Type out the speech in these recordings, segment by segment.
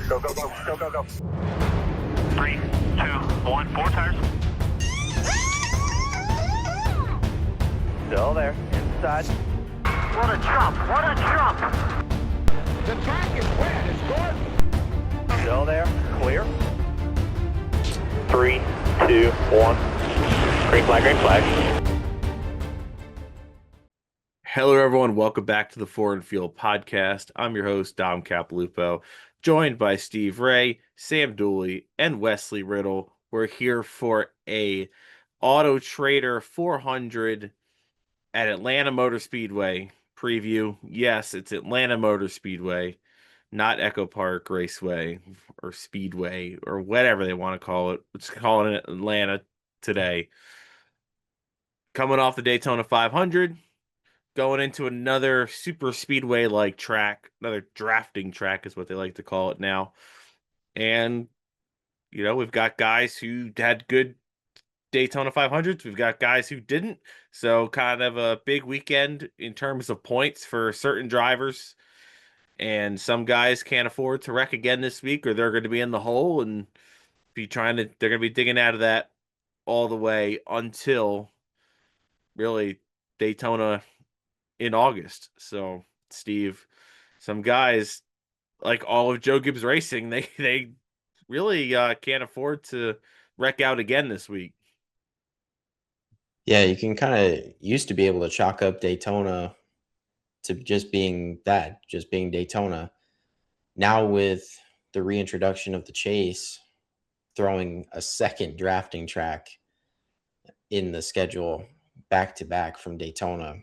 Go, go, go, go, go, go. 3, 2, 1, 4 tires. Still there, inside. What a jump, what a jump. The track is wet, it's good. Still there, clear. 3, 2, 1. Green flag, green flag. Hello, everyone. Welcome back to the Foreign Field Podcast. I'm your host, Dom Capilupo, joined by Steve Ray, Sam Dooley, and Wesley Riddle. We're here for a Autotrader 400 at Atlanta Motor Speedway preview. Yes, it's Atlanta Motor Speedway, not Echo Park Raceway or Speedway or whatever they want to call it. Let's call it Atlanta today. Coming off the Daytona 500. Going into another super speedway-like track, another drafting track is what they like to call it now. And, you know, we've got guys who had good Daytona 500s. We've got guys who didn't. So kind of a big weekend in terms of points for certain drivers. And some guys can't afford to wreck again this week or they're going to be in the hole and they're going to be digging out of that all the way until really Daytona in August. So, Steve, some guys like all of Joe Gibbs Racing, they really can't afford to wreck out again this week. Yeah, you can kind of used to be able to chalk up Daytona to just being Daytona. Now with the reintroduction of the Chase, throwing a second drafting track in the schedule back to back from Daytona.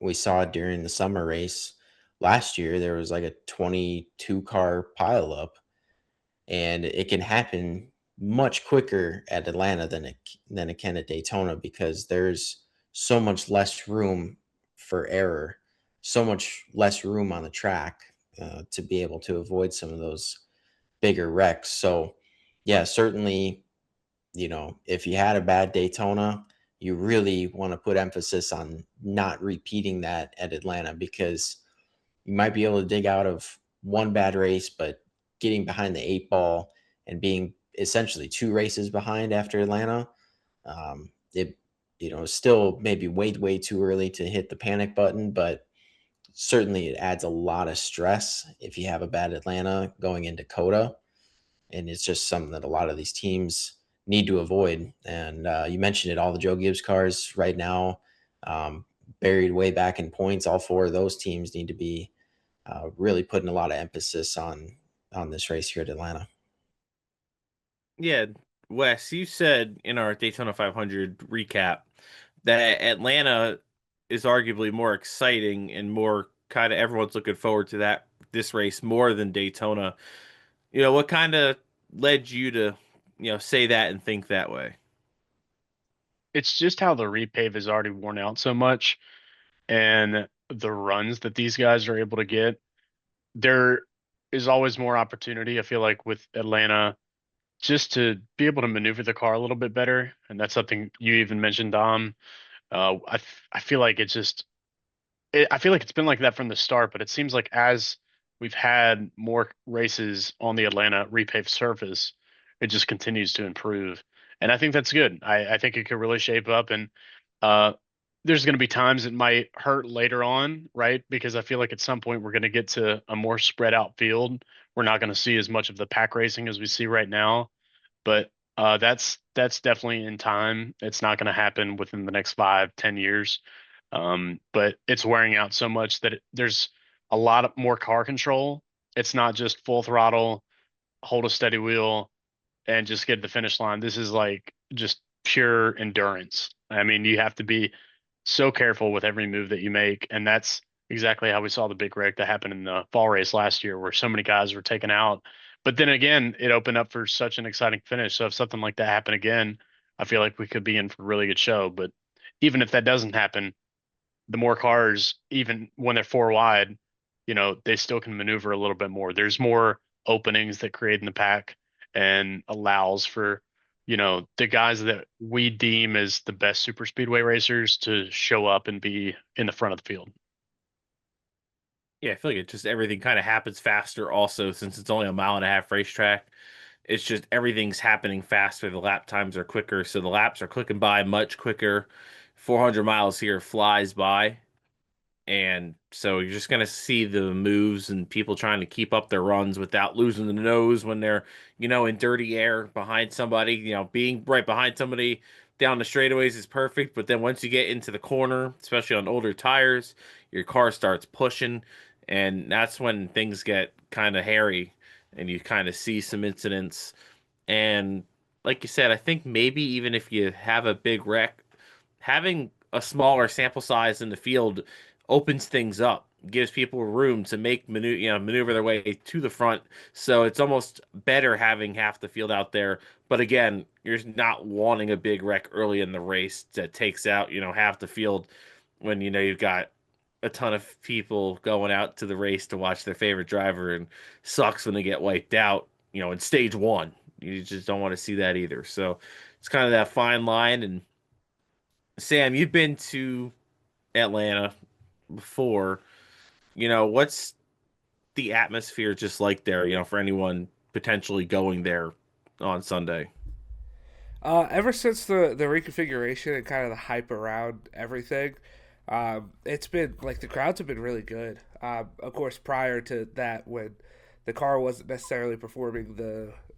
We saw during the summer race last year, there was like a 22 car pileup, and it can happen much quicker at Atlanta than it can at Daytona because there's so much less room for error, so much less room on the track to be able to avoid some of those bigger wrecks. So, yeah, certainly, you know, if you had a bad Daytona, you really want to put emphasis on not repeating that at Atlanta because you might be able to dig out of one bad race, but getting behind the 8 ball and being essentially 2 races behind after Atlanta, still maybe way too early to hit the panic button, but certainly it adds a lot of stress if you have a bad Atlanta going into Coda. And it's just something that a lot of these teams need to avoid. And you mentioned it, all the Joe Gibbs cars right now, buried way back in points. All 4 of those teams need to be really putting a lot of emphasis on this race here at Atlanta. Yeah, Wes, you said in our Daytona 500 recap that Atlanta is arguably more exciting and more kind of everyone's looking forward to this race more than Daytona. You know, what kind of led you to, say that and think that way? It's just how the repave is already worn out so much and the runs that these guys are able to get. There is always more opportunity, I feel like, with Atlanta just to be able to maneuver the car a little bit better. And that's something you even mentioned, Dom. I feel like I feel like it's been like that from the start, but it seems like as we've had more races on the Atlanta repaved surface, it just continues to improve. And I think that's good. I think it could really shape up. And uh, there's going to be times it might hurt later on, right? Because I feel like at some point we're going to get to a more spread out field. We're not going to see as much of the pack racing as we see right now. But that's definitely in time. It's not going to happen within the next 5-10 years. But it's wearing out so much that there's a lot of more car control. It's not just full throttle, hold a steady wheel, and just get to the finish line. This is like just pure endurance. I mean, you have to be so careful with every move that you make, and that's exactly how we saw the big wreck that happened in the fall race last year, where so many guys were taken out. But then again, it opened up for such an exciting finish. So if something like that happened again, I feel like we could be in for a really good show. But even if that doesn't happen, the more cars, even when they're 4 wide, they still can maneuver a little bit more. There's more openings that create in the pack and allows for, the guys that we deem as the best super speedway racers to show up and be in the front of the field. Yeah, I feel like it just everything kind of happens faster also since it's only a mile and a half racetrack. It's just everything's happening faster. The lap times are quicker, so the laps are clicking by much quicker. 400 miles here flies by. And so you're just going to see the moves and people trying to keep up their runs without losing the nose when they're, in dirty air behind somebody. Being right behind somebody down the straightaways is perfect. But then once you get into the corner, especially on older tires, your car starts pushing. And that's when things get kind of hairy and you kind of see some incidents. And like you said, I think maybe even if you have a big wreck, having a smaller sample size in the field opens things up, gives people room to maneuver their way to the front. So it's almost better having half the field out there. But again, you're not wanting a big wreck early in the race that takes out, half the field when you've got a ton of people going out to the race to watch their favorite driver and sucks when they get wiped out, in stage one. You just don't want to see that either. So it's kind of that fine line. And Sam, you've been to Atlanta before. What's the atmosphere just like there, for anyone potentially going there on Sunday? Ever since the reconfiguration and kind of the hype around everything, it's been like the crowds have been really good. Of course, prior to that, when the car wasn't necessarily performing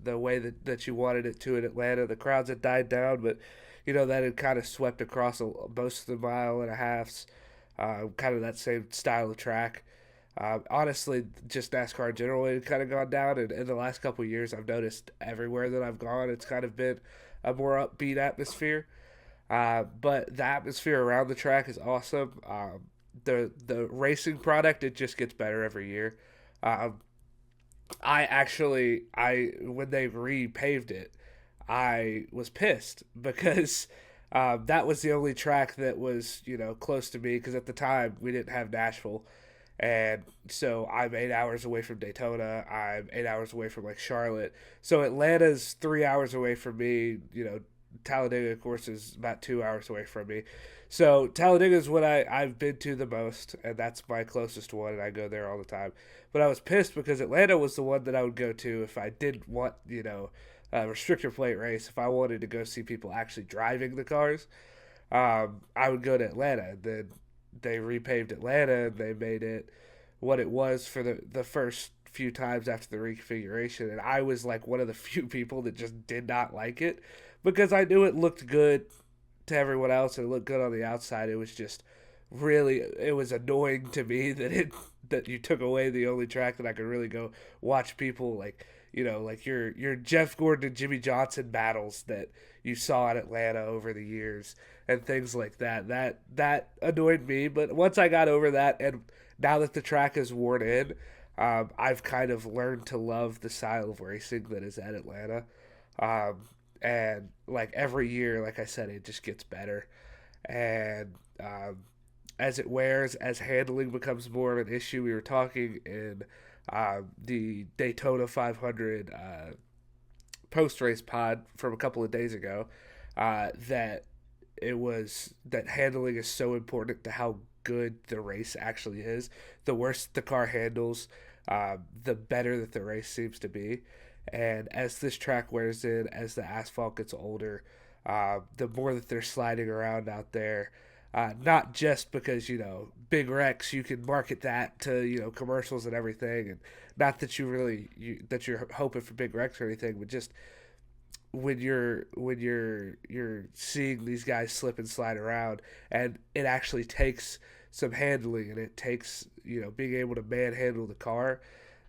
the way that you wanted it to in Atlanta, the crowds had died down, but that had kind of swept across most of the mile and a halves, kind of that same style of track. Honestly, just NASCAR in general had kind of gone down, and in the last couple of years, I've noticed everywhere that I've gone, it's kind of been a more upbeat atmosphere. But the atmosphere around the track is awesome. The racing product, it just gets better every year. I when they repaved it, I was pissed because that was the only track that was close to me, because at the time we didn't have Nashville, and so I'm 8 hours away from Daytona. I'm 8 hours away from like Charlotte. So Atlanta's 3 hours away from me. Talladega, of course, is about 2 hours away from me. So Talladega is what I've been to the most, and that's my closest one, and I go there all the time. But I was pissed because Atlanta was the one that I would go to if I didn't want, a restrictor plate race. If I wanted to go see people actually driving the cars, I would go to Atlanta. Then they repaved Atlanta, and they made it what it was for the first few times after the reconfiguration. And I was like one of the few people that just did not like it, because I knew it looked good to everyone else and it looked good on the outside. It was just it was annoying to me that you took away the only track that I could really go watch people, like like your Jeff Gordon and Jimmy Johnson battles that you saw in Atlanta over the years and things like that. That annoyed me. But once I got over that, and now that the track is worn in, I've kind of learned to love the style of racing that is at Atlanta. And like every year, like I said, it just gets better. And as it wears, as handling becomes more of an issue, we were talking in the Daytona 500 post race pod from a couple of days ago, that handling is so important to how good the race actually is. The worse the car handles, the better that the race seems to be. And as this track wears in, as the asphalt gets older, the more that they're sliding around out there, not just because, big wrecks, you can market that to, commercials and everything. And not that that you're hoping for big wrecks or anything, but just when you're seeing these guys slip and slide around, and it actually takes some handling, and it takes, being able to manhandle the car.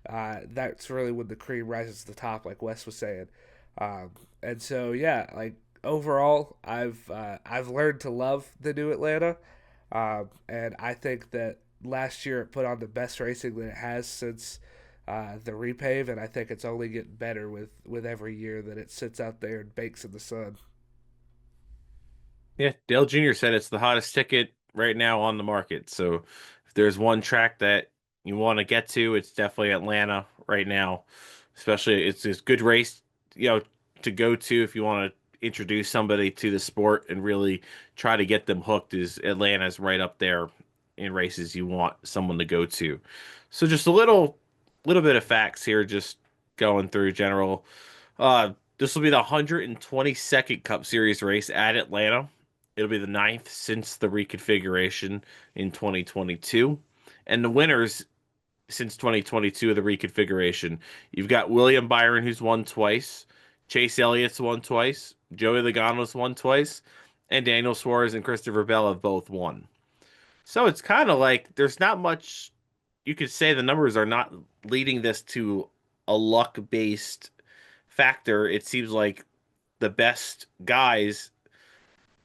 That's really when the cream rises to the top, like Wes was saying. And so, yeah, like overall, I've learned to love the new Atlanta, and I think that last year it put on the best racing that it has since the repave, and I think it's only getting better with every year that it sits out there and bakes in the sun. Yeah, Dale Jr. said it's the hottest ticket right now on the market. So if there's one track that you want to get to, it's definitely Atlanta right now. Especially, it's a good race, to go to if you want to introduce somebody to the sport and really try to get them hooked. Is Atlanta's right up there in races you want someone to go to. So just a little bit of facts here, just going through general. This will be the 122nd Cup Series race at Atlanta. It'll be the ninth since the reconfiguration in 2022. And the winners since 2022 of the reconfiguration. You've got William Byron, who's won twice. Chase Elliott's won twice. Joey Logano's won twice. And Daniel Suarez and Christopher Bell have both won. So it's kind of like there's not much you could say the numbers are not leading this to a luck based factor. It seems like the best guys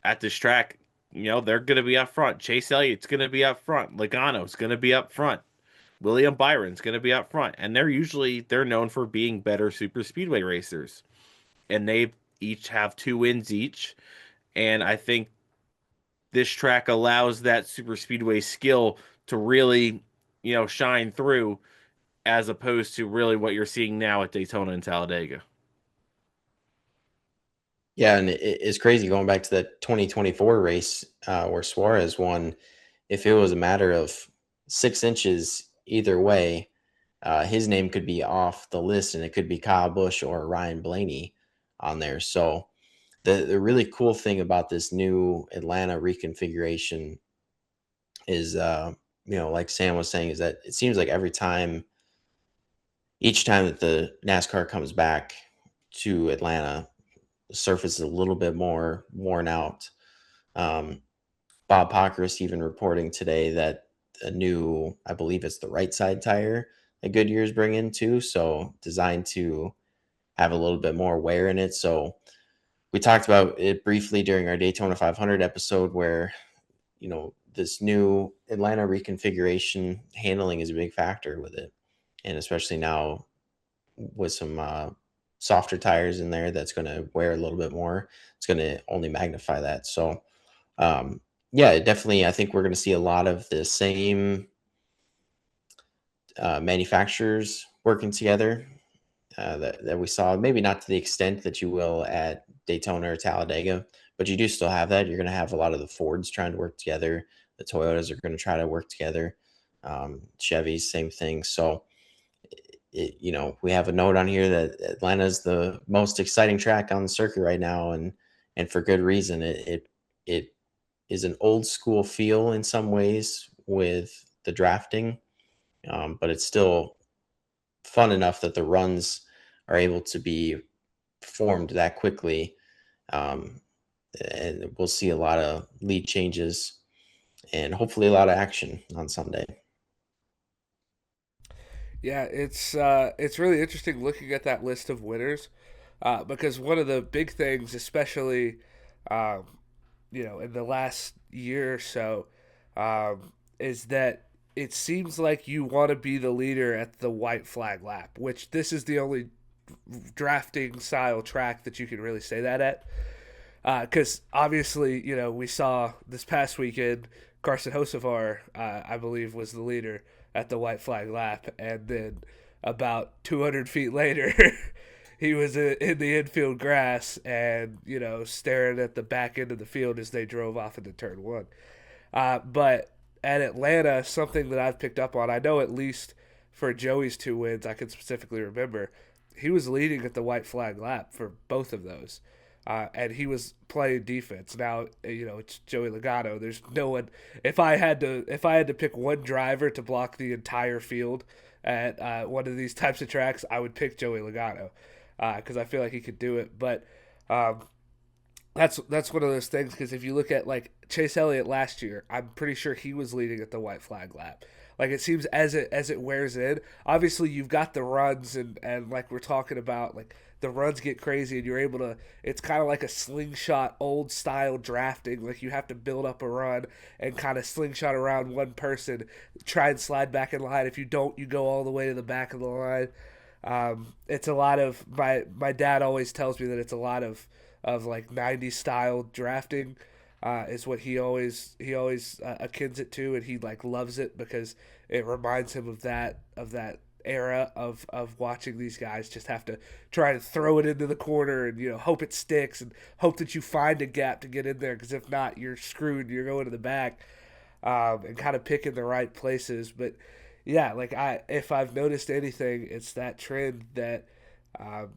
at this track, they're going to be up front. Chase Elliott's going to be up front. Logano's going to be up front. William Byron's going to be up front. And they're known for being better super speedway racers. And they each have 2 wins each. And I think this track allows that super speedway skill to really, shine through as opposed to really what you're seeing now at Daytona and Talladega. Yeah, and it's crazy going back to that 2024 race where Suarez won. If it was a matter of 6 inches either way, his name could be off the list, and it could be Kyle Busch or Ryan Blaney on there. So the really cool thing about this new Atlanta reconfiguration is, like Sam was saying, is that it seems like each time that the NASCAR comes back to Atlanta, the surface is a little bit more worn out. Bob Pockris even reporting today that a new, I believe it's the right side tire that Goodyear's bringing too, so designed to have a little bit more wear in it. So we talked about it briefly during our Daytona 500 episode where, this new Atlanta reconfiguration handling is a big factor with it. And especially now with some softer tires in there, that's going to wear a little bit more. It's going to only magnify that. So, yeah, definitely, I think we're going to see a lot of the same manufacturers working together that we saw. Maybe not to the extent that you will at Daytona or Talladega, but you do still have that. You're going to have a lot of the Fords trying to work together. The Toyotas are going to try to work together. Chevys, same thing. So, we have a note on here that Atlanta is the most exciting track on the circuit right now, and for good reason. It is an old school feel in some ways with the drafting, but it's still fun enough that the runs are able to be formed that quickly. And we'll see a lot of lead changes and hopefully a lot of action on Sunday. Yeah, it's really interesting looking at that list of winners because one of the big things, especially in the last year or so, is that it seems like you want to be the leader at the white flag lap, which this is the only drafting style track that you can really say that at. Because obviously, we saw this past weekend, Carson Hocevar, I believe, was the leader at the white flag lap. And then about 200 feet later, he was in the infield grass and, staring at the back end of the field as they drove off into turn 1. But at Atlanta, something that I've picked up on, I know at least for Joey's 2 wins, I can specifically remember, he was leading at the white flag lap for both of those. And he was playing defense. Now, it's Joey Logano. There's no one. If I had to pick one driver to block the entire field at one of these types of tracks, I would pick Joey Logano because I feel like he could do it. But that's one of those things, because if you look at like Chase Elliott last year, I'm pretty sure he was leading at the white flag lap. Like, it seems as it wears in, obviously you've got the runs and like we're talking about, like the runs get crazy and you're able to, it's kind of like a slingshot old style drafting. Like, you have to build up a run and kind of slingshot around one person, try and slide back in line. If you don't, you go all the way to the back of the line. It's a lot of, my dad always tells me that it's a lot of like 90s style drafting. Is what he always akins it to, and he like loves it because it reminds him of that era of watching these guys just have to try to throw it into the corner and hope it sticks and hope that you find a gap to get in there, because if not, you're screwed. You're going to the back, and kind of picking the right places. But yeah, like if I've noticed anything, it's that trend that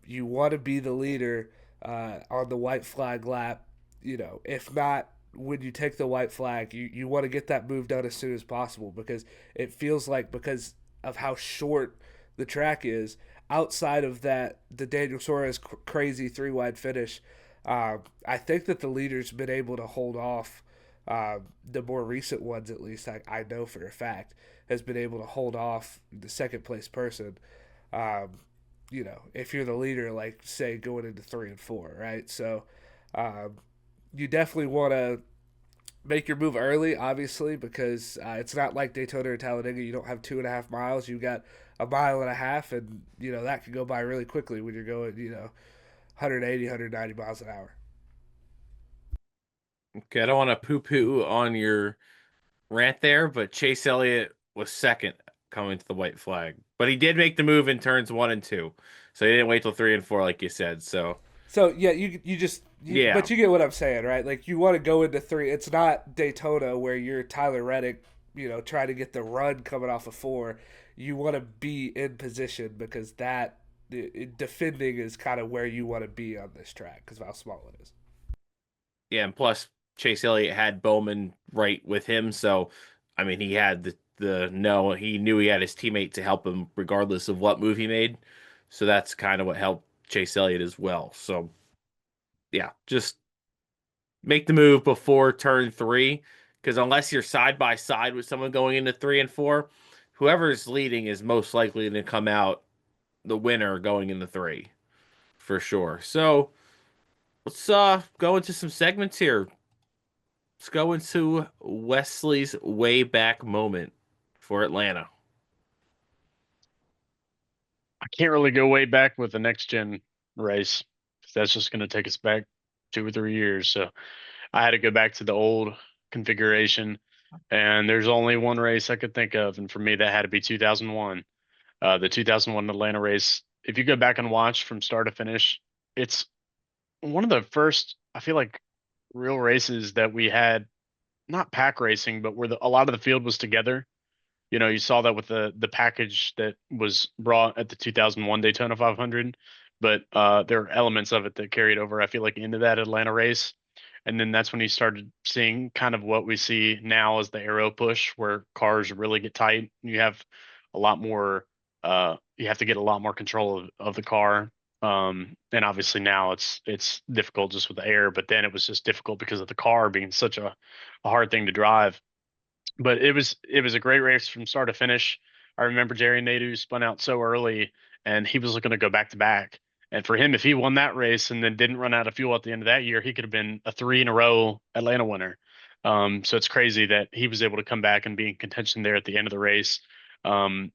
you want to be the leader on the white flag lap. You know, if not when you take the white flag, you want to get that move done as soon as possible because it feels like because of how short the track is, outside of that the Daniel Suarez crazy 3 wide finish, I think that the leader's been able to hold off. The more recent ones, at least, I know for a fact, has been able to hold off the second place person. Um, you know, if you're the leader, like say going into 3 and 4, right? So um, you definitely want to make your move early, obviously, because it's not like Daytona or Talladega. You don't have 2.5 miles. You got a mile and a half, and you know that can go by really quickly when you're going, 180, 190 miles an hour. Okay, I don't want to poo-poo on your rant there, but Chase Elliott was second coming to the white flag. But he did make the move in turns 1 and 2. So he didn't wait till 3 and 4, like you said. So So yeah, you just yeah. but you get what I'm saying, right? Like you want to go into 3. It's not Daytona where you're Tyler Reddick, trying to get the run coming off of 4. You want to be in position because defending is kind of where you want to be on this track because of how small it is. Yeah, and plus Chase Elliott had Bowman right with him, so I mean he had the no, he knew he had his teammate to help him regardless of what move he made. So that's kind of what helped Chase Elliott as well. So yeah, just make the move before turn 3, because unless you're side by side with someone going into 3 and 4, whoever's leading is most likely to come out the winner going into 3 for sure. So let's go into some segments here. Let's go into Wesley's way back moment for Atlanta. I can't really go way back with the next gen race, 'cause that's just going to take us back 2 or 3 years. So I had to go back to the old configuration, and there's only one race I could think of, and for me that had to be 2001, the 2001 Atlanta race. If you go back and watch from start to finish, it's one of the first, I feel like, real races that we had, not pack racing, but where a lot of the field was together. You saw that with the package that was brought at the 2001 Daytona 500, but there are elements of it that carried over, I feel like, into that Atlanta race. And then that's when you started seeing kind of what we see now as the aero push, where cars really get tight. You have a lot more, you have to get a lot more control of the car. And obviously now it's difficult just with the air, but then it was just difficult because of the car being such a hard thing to drive. But it was a great race from start to finish. I remember Jerry Nadeau spun out so early, and he was looking to go back to back. And for him, if he won that race and then didn't run out of fuel at the end of that year, he could have been a 3 in a row Atlanta winner. So it's crazy that he was able to come back and be in contention there at the end of the race. Um,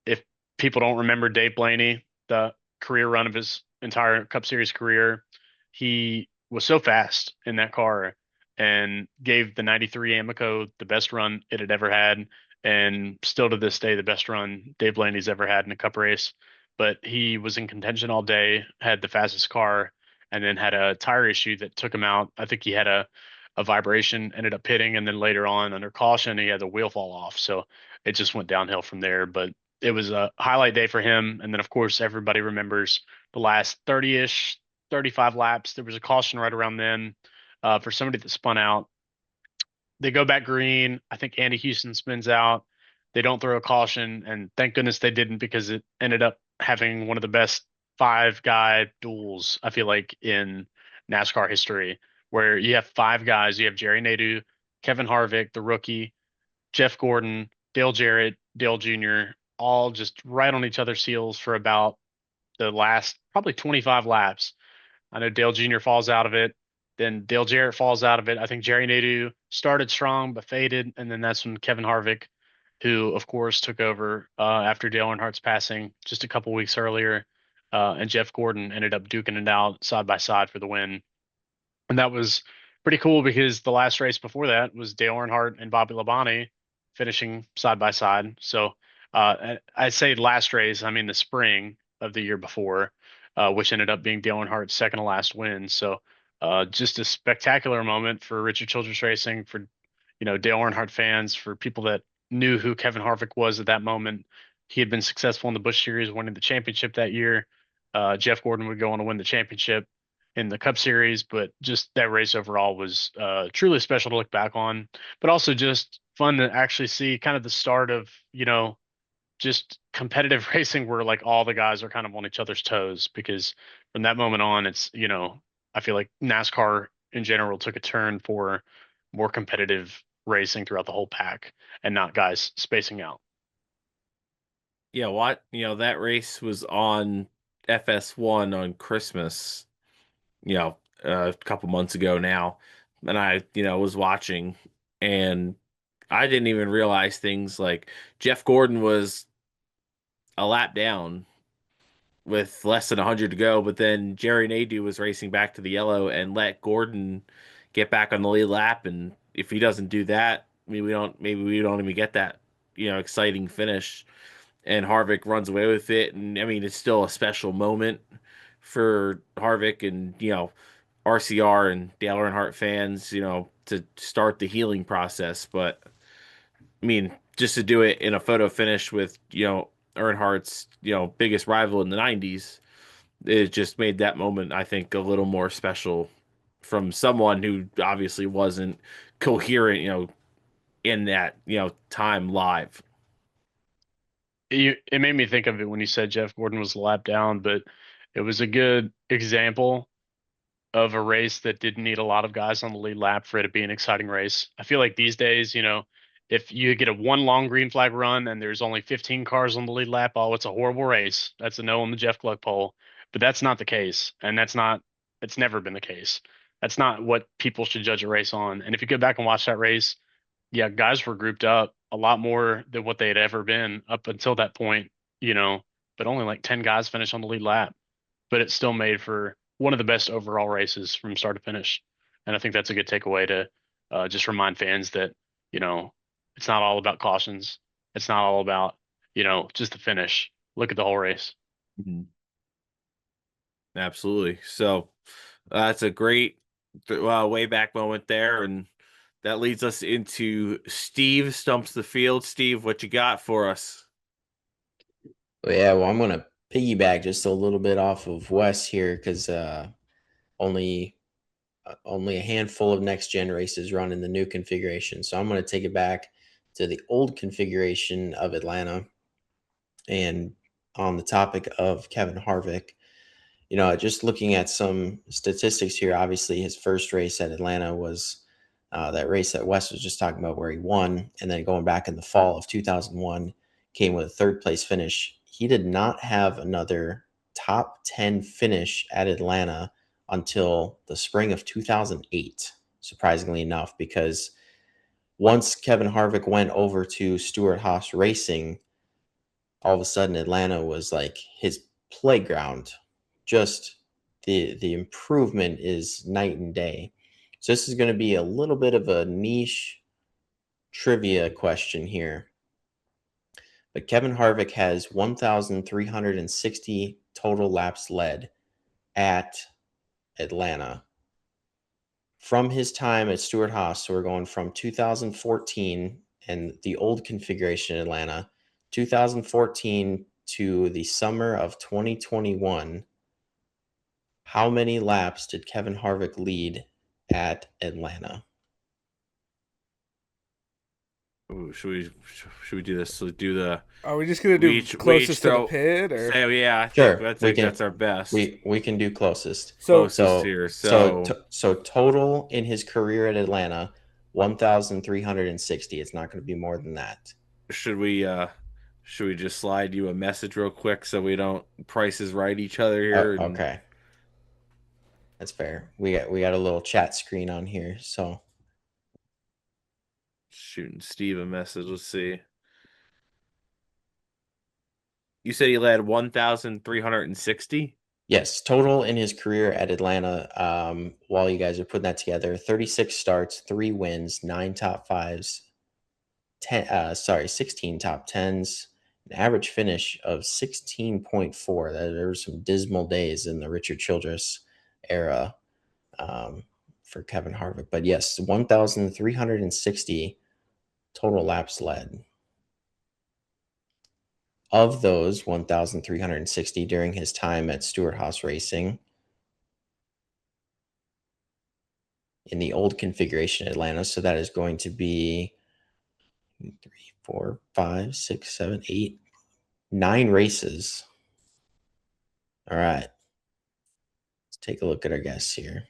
if people don't remember Dave Blaney, the career run of his entire Cup Series career, he was so fast in that car and gave the 93 Amico the best run it had ever had, and still to this day, the best run Dave Blaney's ever had in a Cup race. But he was in contention all day, had the fastest car, and then had a tire issue that took him out. I think he had a vibration, ended up pitting, and then later on under caution, he had the wheel fall off. So it just went downhill from there. But it was a highlight day for him. And then, of course, everybody remembers the last 30-ish, 35 laps. There was a caution right around then for somebody that spun out. They go back green. I think Andy Houston spins out. They don't throw a caution, and thank goodness they didn't, because it ended up having one of the best five-guy duels, I feel like, in NASCAR history, where you have five guys. You have Jerry Nadeau, Kevin Harvick, the rookie, Jeff Gordon, Dale Jarrett, Dale Jr., all just right on each other's heels for about the last probably 25 laps. I know Dale Jr. falls out of it. Then Dale Jarrett falls out of it. I think Jerry Nadeau started strong but faded. And then that's when Kevin Harvick, who, of course, took over after Dale Earnhardt's passing just a couple weeks earlier, and Jeff Gordon ended up duking it out side by side for the win. And that was pretty cool because the last race before that was Dale Earnhardt and Bobby Labonte finishing side by side. So I say last race, I mean the spring of the year before, which ended up being Dale Earnhardt's second to last win. So just a spectacular moment for Richard Childress Racing, for Dale Earnhardt fans, for people that knew who Kevin Harvick was at that moment. He had been successful in the Busch Series, winning the championship that year. Jeff Gordon would go on to win the championship in the Cup Series, but just that race overall was truly special to look back on, but also just fun to actually see kind of the start of, just competitive racing where like all the guys are kind of on each other's toes, because from that moment on, it's, I feel like NASCAR in general took a turn for more competitive racing throughout the whole pack and not guys spacing out. Yeah, that race was on FS1 on Christmas, a couple months ago now. And I, was watching, and I didn't even realize things like Jeff Gordon was a lap down with less than 100 to go, but then Jerry Nadeau was racing back to the yellow and let Gordon get back on the lead lap. And if he doesn't do that, maybe we don't even get that, exciting finish. And Harvick runs away with it. And I mean, it's still a special moment for Harvick and, RCR and Dale Earnhardt fans, to start the healing process. But I mean, just to do it in a photo finish with, Earnhardt's, biggest rival in the 90s, it just made that moment, I think, a little more special from someone who obviously wasn't coherent, in that, time live. It made me think of it when you said Jeff Gordon was a lap down, but it was a good example of a race that didn't need a lot of guys on the lead lap for it to be an exciting race. I feel like these days, if you get a one long green flag run and there's only 15 cars on the lead lap, oh, it's a horrible race. That's a no on the Jeff Gluck poll. But that's not the case. And it's never been the case. That's not what people should judge a race on. And if you go back and watch that race, yeah, guys were grouped up a lot more than what they had ever been up until that point, but only like 10 guys finished on the lead lap. But it still made for one of the best overall races from start to finish. And I think that's a good takeaway to just remind fans that, it's not all about cautions. It's not all about, just the finish. Look at the whole race. Mm-hmm. Absolutely. So that's a great way back moment there. And that leads us into Steve Stumps the Field. Steve, what you got for us? Yeah, well, I'm going to piggyback just a little bit off of Wes here because only a handful of next gen races run in the new configuration. So I'm going to take it back to the old configuration of Atlanta. And on the topic of Kevin Harvick, just looking at some statistics here, obviously his first race at Atlanta was that race that Wes was just talking about where he won. And then going back in the fall of 2001, came with a third place finish. He did not have another top 10 finish at Atlanta until the spring of 2008, surprisingly enough, because once Kevin Harvick went over to Stewart-Haas Racing, all of a sudden Atlanta was like his playground. Just the improvement is night and day. So this is going to be a little bit of a niche trivia question here. But Kevin Harvick has 1,360 total laps led at Atlanta. From his time at Stewart-Haas, so we're going from 2014 and the old configuration in Atlanta, 2014 to the summer of 2021. How many laps did Kevin Harvick lead at Atlanta? Ooh, should we do this? So do the. Are we just gonna do closest to the pit, or Yeah, Sure, I think that's our best. We can do closest. Closest here. So total in his career at Atlanta, 1,360. It's not going to be more than that. Should we just slide you a message real quick so we don't prices right each other here? Okay, that's fair. We got a little chat screen on here, so shooting Steve a message. Let's see. You said he led 1,360? yes, total in his career at Atlanta. While you guys are putting that together, 36 starts, 3 wins, 9 top 5s, 16 top 10s, an average finish of 16.4. There were some dismal days in the Richard Childress era for Kevin Harvick. But yes, 1,360 total laps led. Of those, 1,360 during his time at Stewart Haas Racing in the old configuration at Atlanta. So that is going to be 3, 4, 5, 6, 7, 8, 9 races. All right. Let's take a look at our guests here.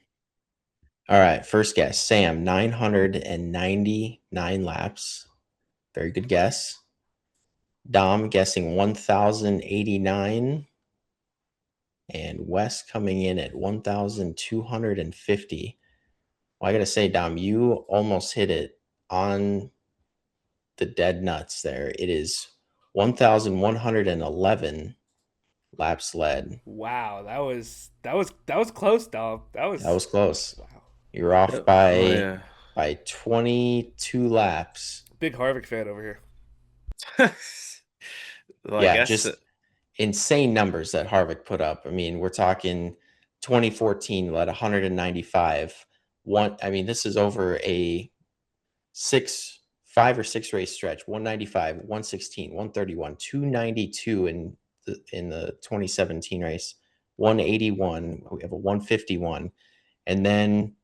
All right. First guess, Sam, 999 laps. Very good guess. Dom guessing 1,089. And Wes coming in at 1,250. Well, I got to say, Dom, you almost hit it on the dead nuts there. It is 1,111 laps led. Wow, that was close, Dom. That was close. wow. You're off Oh, by yeah. 22 laps. Big Harvick fan over here. Well, I Yeah, guess just insane numbers that Harvick put up. I mean, we're talking 2014 led 195. This is over a 5 or 6 race stretch. 195, 116, 131, 292 in the 2017 race, 181. We have a 151, and then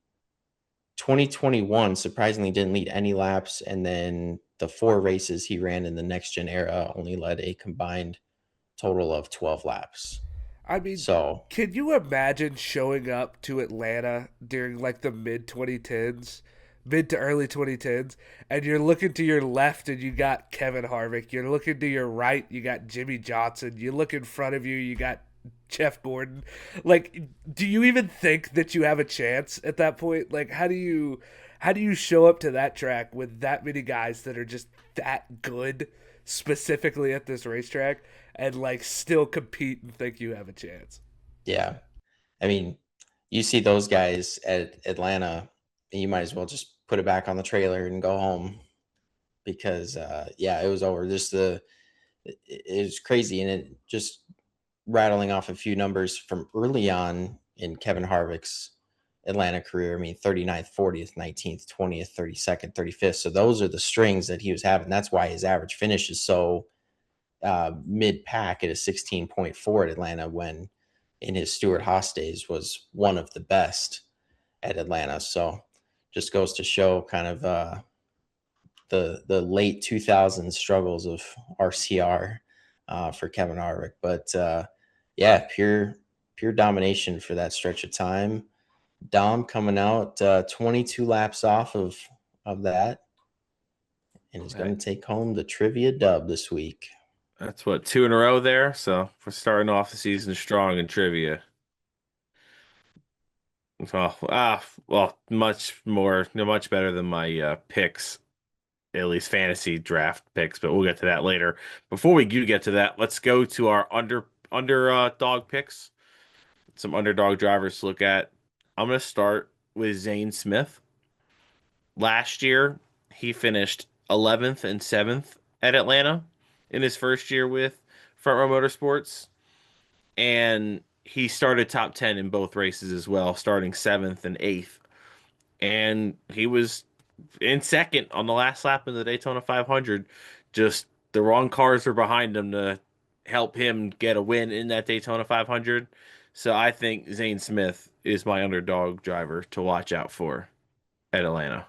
2021 surprisingly didn't lead any laps, and then the 4 races he ran in the next gen era only led a combined total of 12 laps. I mean, So can you imagine showing up to Atlanta during like the mid to early 2010s, and you're looking to your left and you got Kevin Harvick, you're looking to your right, you got Jimmy Johnson, you look in front of you, you got Jeff Gordon. Like, do you even think that you have a chance at that point? Like, how do you show up to that track with that many guys that are just that good specifically at this racetrack and like still compete and think you have a chance? yeah, I mean, you see those guys at Atlanta, and you might as well just put it back on the trailer and go home because, it was over. It was crazy, and it just rattling off a few numbers from early on in Kevin Harvick's Atlanta career. I mean, 39th, 40th, 19th, 20th, 32nd, 35th. So those are the strings that he was having. That's why his average finish is so mid pack at a 16.4 at Atlanta, when in his Stewart Haas days was one of the best at Atlanta. So just goes to show kind of the late 2000s struggles of RCR for Kevin Harvick. But pure domination for that stretch of time. Dom coming out 22 laps off of that, and is going to take home the trivia dub this week. that's what, 2 in a row there. So we're starting off the season strong in trivia. Much better than my picks, at least fantasy draft picks, but we'll get to that later. Before we do get to that, let's go to our dog picks. Some underdog drivers to look at. I'm going to start with Zane Smith. Last year, he finished 11th and 7th at Atlanta in his first year with Front Row Motorsports. And he started top 10 in both races as well, starting 7th and 8th. And he was in second on the last lap of the Daytona 500. Just the wrong cars were behind him to help him get a win in that Daytona 500. So I think Zane Smith is my underdog driver to watch out for at Atlanta.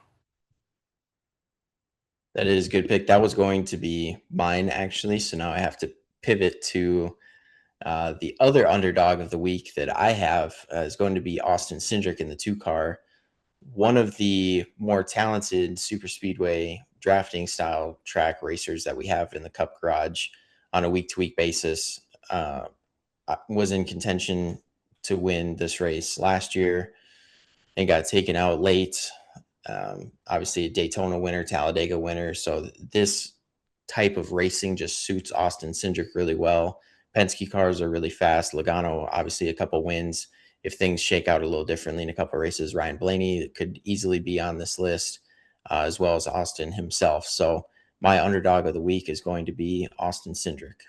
That is a good pick. That was going to be mine, actually. So now I have to pivot to the other underdog of the week that I have is going to be Austin Cindric in the 2-car. One of the more talented super speedway drafting style track racers that we have in the Cup Garage on a week-to-week basis, was in contention to win this race last year and got taken out late. Obviously a Daytona winner, Talladega winner. So this type of racing just suits Austin Cindric really well. Penske cars are really fast. Logano, obviously a couple wins. If things shake out a little differently in a couple races, Ryan Blaney could easily be on this list, as well as Austin himself. So my underdog of the week is going to be Austin Cindric.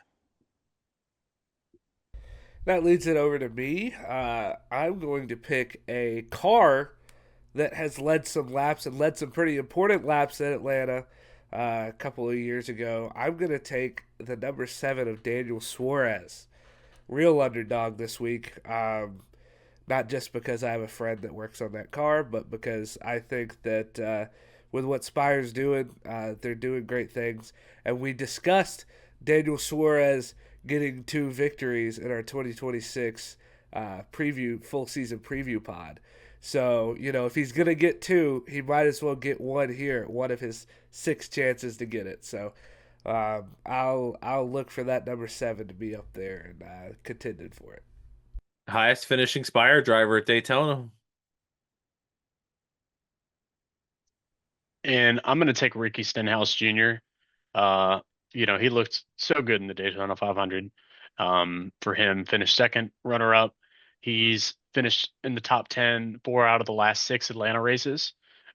That leads it over to me. I'm going to pick a car that has led some laps and led some pretty important laps in Atlanta. a couple of years ago. I'm going to take the number 7 of Daniel Suarez. Real underdog this week. Not just because I have a friend that works on that car, but because I think that with what Spire's doing, they're doing great things. And we discussed Daniel Suarez getting 2 victories in our 2026 full season preview pod. So, if he's going to get 2, he might as well get 1 here, one of his 6 chances to get it. So I'll look for that number 7 to be up there and contended for it. Highest finishing Spire driver at Daytona. And I'm going to take Ricky Stenhouse Jr. He looked so good in the Daytona 500. For him, finished second, runner up. He's finished in the top 10 4 out of the last 6 Atlanta races,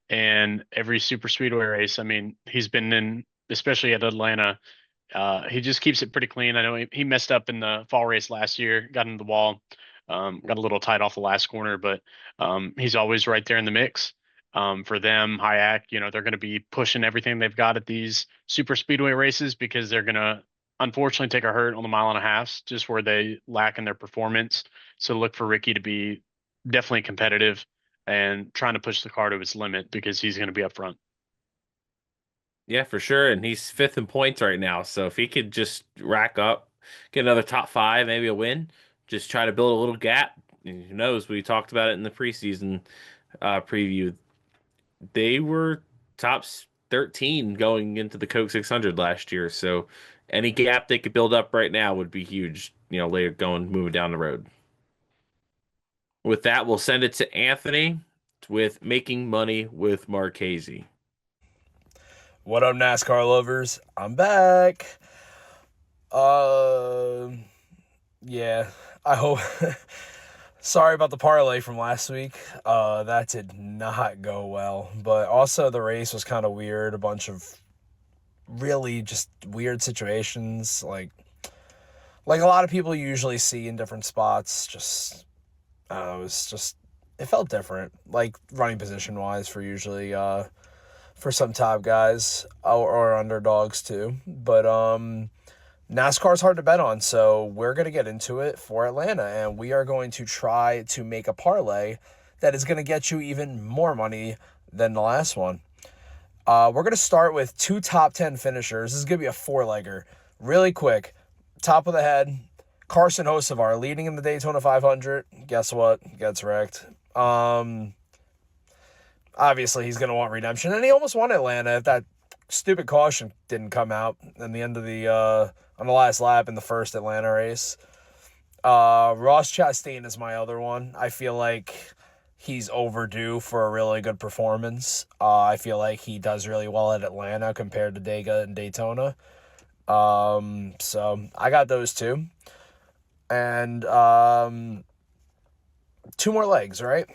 and every super speedway race. I mean, he's been in, especially at Atlanta. He just keeps it pretty clean. I know he messed up in the fall race last year, got into the wall, got a little tight off the last corner, but he's always right there in the mix. For them, Hayek, they're going to be pushing everything they've got at these super speedway races because they're going to unfortunately take a hurt on the 1.5 miles, just where they lack in their performance. So look for Ricky to be definitely competitive and trying to push the car to its limit because he's going to be up front. Yeah, for sure. And he's 5th in points right now. So if he could just rack up, get another top 5, maybe a win, just try to build a little gap. And who knows? We talked about it in the preseason preview. They were top 13 going into the Coke 600 last year. So any gap they could build up right now would be huge, later moving down the road. With that, we'll send it to Anthony with Making Money with Marchesi. What up, NASCAR lovers? I'm back. Yeah, I hope. Sorry about the parlay from last week. That did not go well. But also the race was kind of weird. A bunch of really just weird situations, like a lot of people usually see in different spots. Just, I don't know, it felt different. Like running position wise for usually for some top guys or underdogs too. But NASCAR is hard to bet on, so we're going to get into it for Atlanta, and we are going to try to make a parlay that is going to get you even more money than the last one. We're going to start with 2 top 10 finishers. This is going to be a 4-legger. Really quick, top of the head, Carson Hocevar leading in the Daytona 500. Guess what? Gets wrecked. Obviously, he's going to want redemption, and he almost won Atlanta if that stupid caution didn't come out in the end of the on the last lap in the first Atlanta race. Ross Chastain is my other one. I feel like he's overdue for a really good performance. I feel like he does really well at Atlanta compared to Dega and Daytona. So I got those 2. And 2 more legs, right?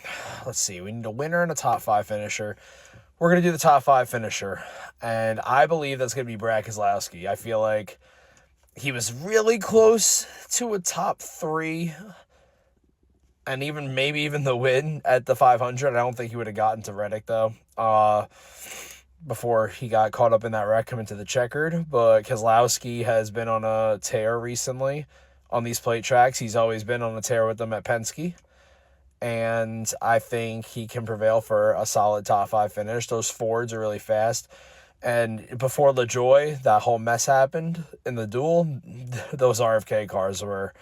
Let's see. We need a winner and a top 5 finisher. We're going to do the top 5 finisher. And I believe that's going to be Brad Keselowski. I feel like he was really close to a top 3. And maybe even the win at the 500. I don't think he would have gotten to Reddick, though, before he got caught up in that wreck coming to the checkered. But Keselowski has been on a tear recently on these plate tracks. He's always been on a tear with them at Penske. And I think he can prevail for a solid top 5 finish. Those Fords are really fast. And before LaJoy, that whole mess happened in the duel, those RFK cars were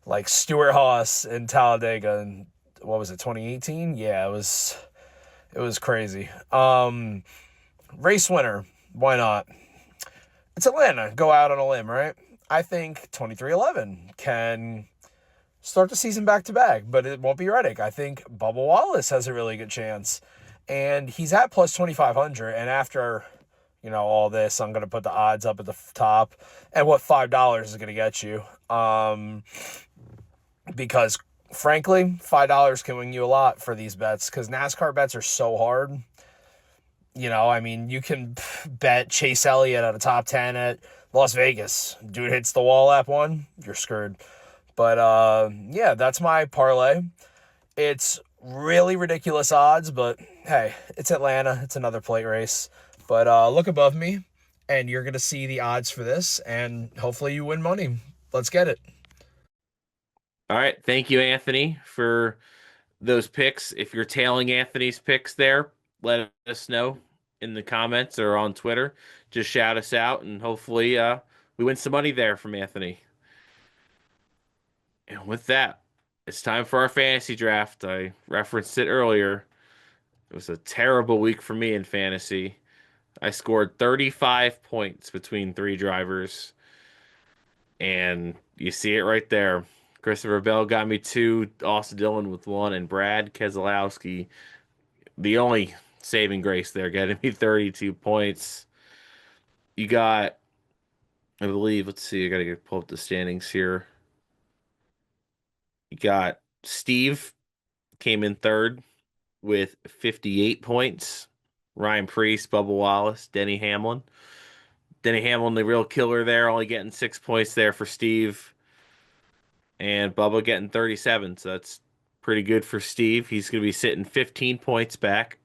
like Stuart Haas in Talladega in, what was it, 2018? Yeah, it was crazy. Race winner, why not? It's Atlanta. Go out on a limb, right? I think 2311 can start the season back-to-back, but it won't be Reddick. I think Bubba Wallace has a really good chance. And he's at plus 2,500, and after all this, I'm going to put the odds up at the top and what $5 is going to get you. Because, frankly, $5 can win you a lot for these bets because NASCAR bets are so hard. You can bet Chase Elliott at a top 10 at Las Vegas. Dude hits the wall lap 1, you're screwed. But, yeah, that's my parlay. It's really ridiculous odds, but, hey, it's Atlanta. It's another plate race. But look above me. and you're going to see the odds for this, and hopefully you win money. Let's get it. All right. Thank you, Anthony, for those picks. If you're tailing Anthony's picks there, let us know in the comments or on Twitter. Just shout us out, and hopefully we win some money there from Anthony. And with that, it's time for our fantasy draft. I referenced it earlier. It was a terrible week for me in fantasy. I scored 35 points between three drivers, and you see it right there. Christopher Bell got me two, Austin Dillon with one, and Brad Keselowski, the only saving grace there, getting me 32 points. You got, I believe, let's see, I gotta pull up the standings here. You got Steve came in third with 58 points. Ryan Priest, Bubba Wallace, Denny Hamlin. Denny Hamlin, the real killer there, only getting 6 points there for Steve. And Bubba getting 37. So that's pretty good for Steve. He's going to be sitting 15 points back.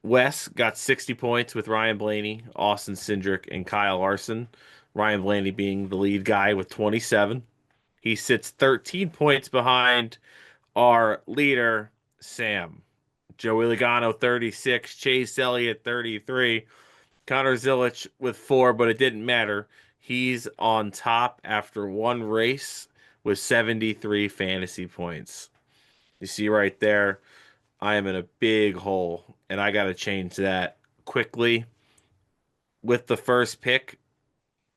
Wes got 60 points with Ryan Blaney, Austin Cindric, and Kyle Larson. Ryan Blaney being the lead guy with 27. He sits 13 points behind our leader, Sam. Joey Logano, 36. Chase Elliott, 33. Connor Zilic with 4, but it didn't matter. He's on top after one race with 73 fantasy points. You see right there, I am in a big hole, and I got to change that quickly with the first pick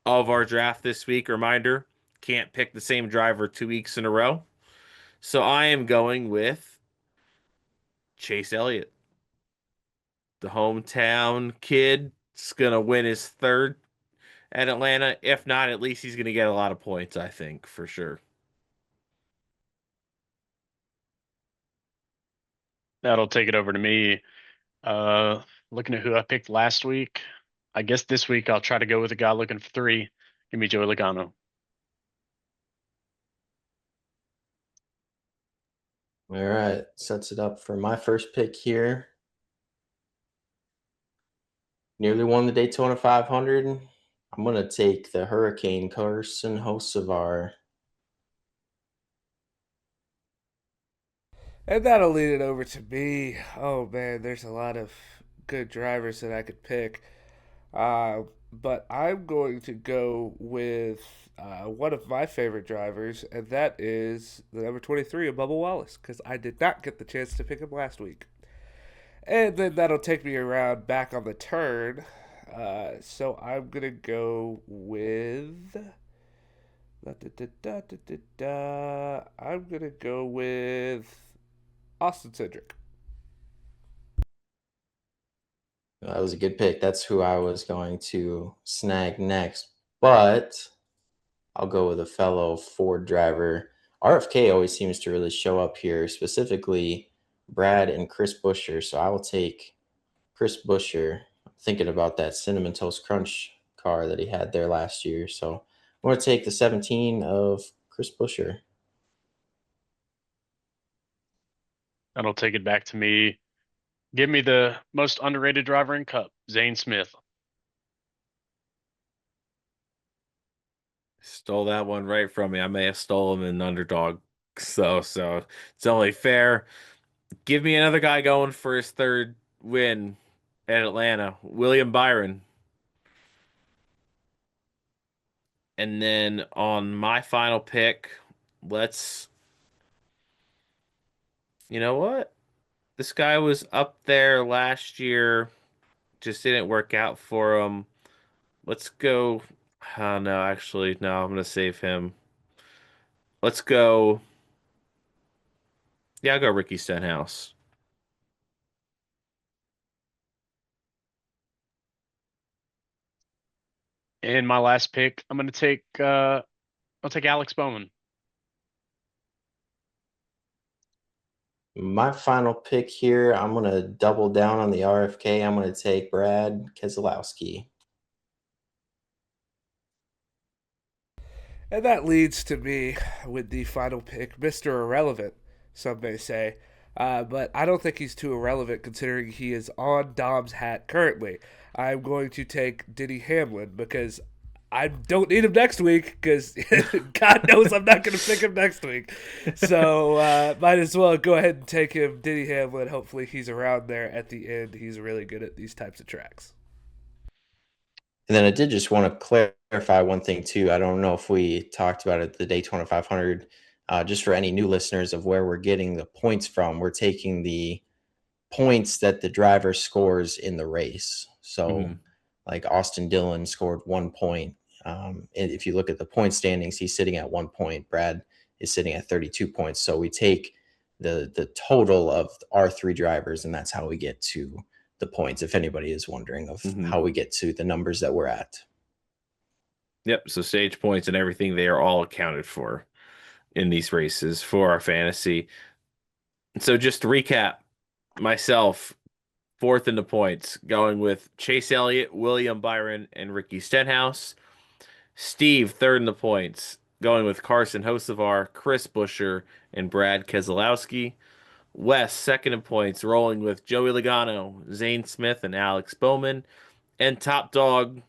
of our draft this week. Reminder, can't pick the same driver 2 weeks in a row. So I am going with Chase Elliott. The hometown kid is going to win his third at Atlanta. If not, at least he's going to get a lot of points, I think, for sure. That'll take it over to me. Looking at who I picked last week, I guess this week I'll try to go with a guy looking for 3. Give me Joey Logano. All right, sets it up for my first pick here. Nearly won the Daytona 500. I'm going to take the Hurricane Carson Hocevar. And that'll lead it over to me. Oh man, there's a lot of good drivers that I could pick. But I'm going to go with one of my favorite drivers, and that is the number 23 of Bubba Wallace, because I did not get the chance to pick him last week. And then that'll take me around back on the turn. So I'm going to go with. I'm going to go with Austin Cindric. That was a good pick. That's who I was going to snag next. But I'll go with a fellow Ford driver. RFK always seems to really show up here, specifically Brad and Chris Buescher. So I will take Chris Buescher. I'm thinking about that Cinnamon Toast Crunch car that he had there last year. So I'm going to take the 17 of Chris Buescher. That'll take it back to me. Give me the most underrated driver in Cup, Zane Smith. Stole that one right from me. I may have stolen him in Underdog. So it's only fair. Give me another guy going for his third win at Atlanta, William Byron. And then on my final pick, you know what? This guy was up there last year, just didn't work out for him. Let's go. Oh, no, actually, no, I'm going to save him. Let's go. Yeah, I'll go Ricky Stenhouse. And my last pick, I'm going to take I'll take Alex Bowman. My final pick here, I'm going to double down on the RFK. I'm going to take Brad Keselowski. And that leads to me with the final pick, Mr. Irrelevant, some may say. but I don't think he's too irrelevant considering he is on Dom's hat currently. I'm going to take Denny Hamlin because I don't need him next week because God knows I'm not going to pick him next week. So might as well go ahead and take him, Denny Hamlin. Hopefully he's around there at the end. He's really good at these types of tracks. And then I did just want to clarify one thing too. I don't know if we talked about it, the Daytona 500, just for any new listeners of where we're getting the points from. We're taking the points that the driver scores in the race. So like Austin Dillon scored 1 point. And if you look at the point standings, he's sitting at 1 point. Brad is sitting at 32 points. So we take the total of our three drivers, and that's how we get to the points, if anybody is wondering of how we get to the numbers that we're at. Yep. So stage points and everything, they are all accounted for in these races for our fantasy. So just to recap, myself, fourth in the points, going with Chase Elliott, William Byron, and Ricky Stenhouse. Steve, third in the points, going with Carson Hocevar, Chris Buescher, and Brad Keselowski. Wes, second in points, rolling with Joey Logano, Zane Smith, and Alex Bowman. And top dog,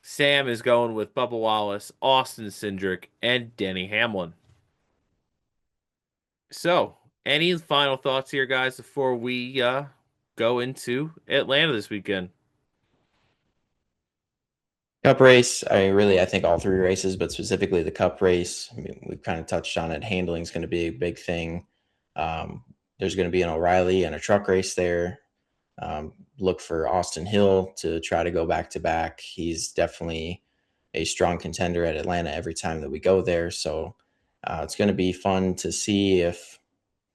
Sam is going with Bubba Wallace, Austin Cindric, and Denny Hamlin. So, any final thoughts here, guys, before we go into Atlanta this weekend? Cup race, I think all three races, but specifically the Cup race, I mean, we've kind of touched on it. Handling is going to be a big thing. There's going to be an O'Reilly and a truck race there. Look for Austin Hill to try to go back to back. He's definitely a strong contender at Atlanta every time that we go there. So it's going to be fun to see if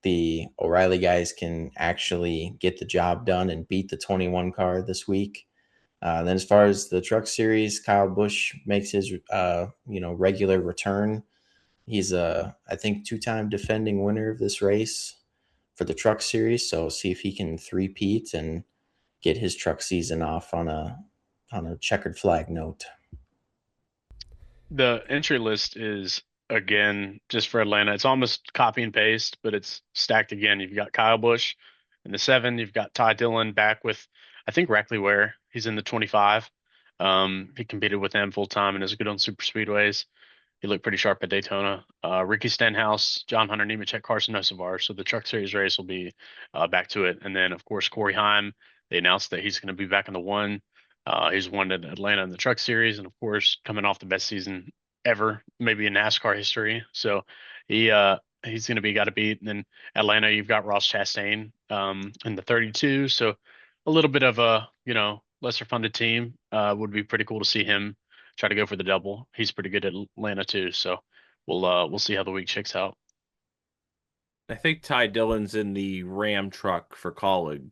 the O'Reilly guys can actually get the job done and beat the 21 car this week. Then as far as the truck series, Kyle Busch makes his regular return. He's I think 2-time defending winner of this race for the truck series. So see if he can three-peat and get his truck season off on a checkered flag note. The entry list is, again, just for Atlanta. It's almost copy and paste, but it's stacked again. You've got Kyle Busch in the 7. You've got Ty Dillon back with, I think, Rackley Ware. He's in the 25. He competed with them full time and is good on super speedways. He looked pretty sharp at Daytona. Ricky Stenhouse, John Hunter Nemechek, Carson Hocevar. So the Truck Series race will be back to it. And then, of course, Corey Heim. They announced that he's going to be back in the 1. He's won at Atlanta in the Truck Series, and of course, coming off the best season ever, maybe in NASCAR history. So he's going to be got to beat. And then Atlanta, you've got Ross Chastain in the 32. So a little bit of a lesser funded team. Would be pretty cool to see him try to go for the double. He's pretty good at Atlanta too. So we'll see how the week shakes out. I think Ty Dillon's in the Ram truck for Colleague.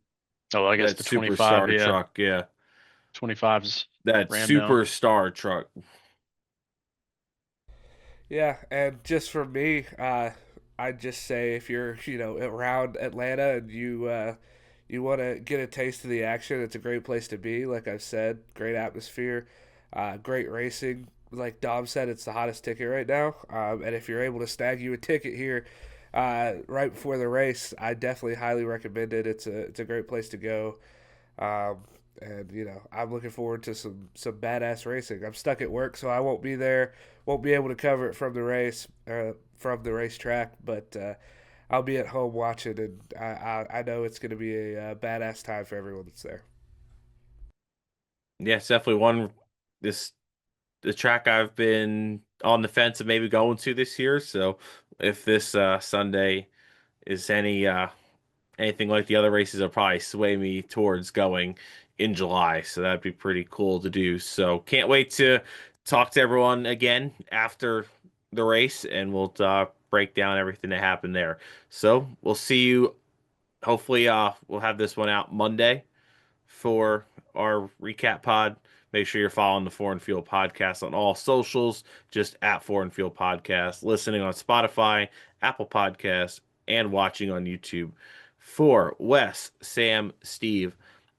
Oh, I guess that the 25 truck, yeah. 25's that Ram superstar truck. Yeah, and just for me, I'd just say if you're around Atlanta and you want to get a taste of the action, it's a great place to be. Like I've said, great atmosphere, great racing. Like Dom said, it's the hottest ticket right now. And if you're able to snag you a ticket here right before the race, I definitely highly recommend it. It's a great place to go. And I'm looking forward to some badass racing. I'm stuck at work, so I won't be there. Won't be able to cover it from the racetrack, but I'll be at home watching, and I know it's going to be a badass time for everyone that's there. Yeah, it's definitely the track I've been on the fence of maybe going to this year. So if this Sunday is anything like the other races, will probably sway me towards going in July. So that'd be pretty cool to do. So can't wait to talk to everyone again after the race, and we'll break down everything that happened there. So we'll see you. Hopefully, we'll have this one out Monday for our recap pod. Make sure you're following the Foreign Field Podcast on all socials, just at Foreign Field Podcast, listening on Spotify, Apple Podcasts, and watching on YouTube. For Wes, Sam, Steve,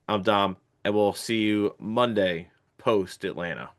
I'm Dom, and we'll see you Monday post Atlanta.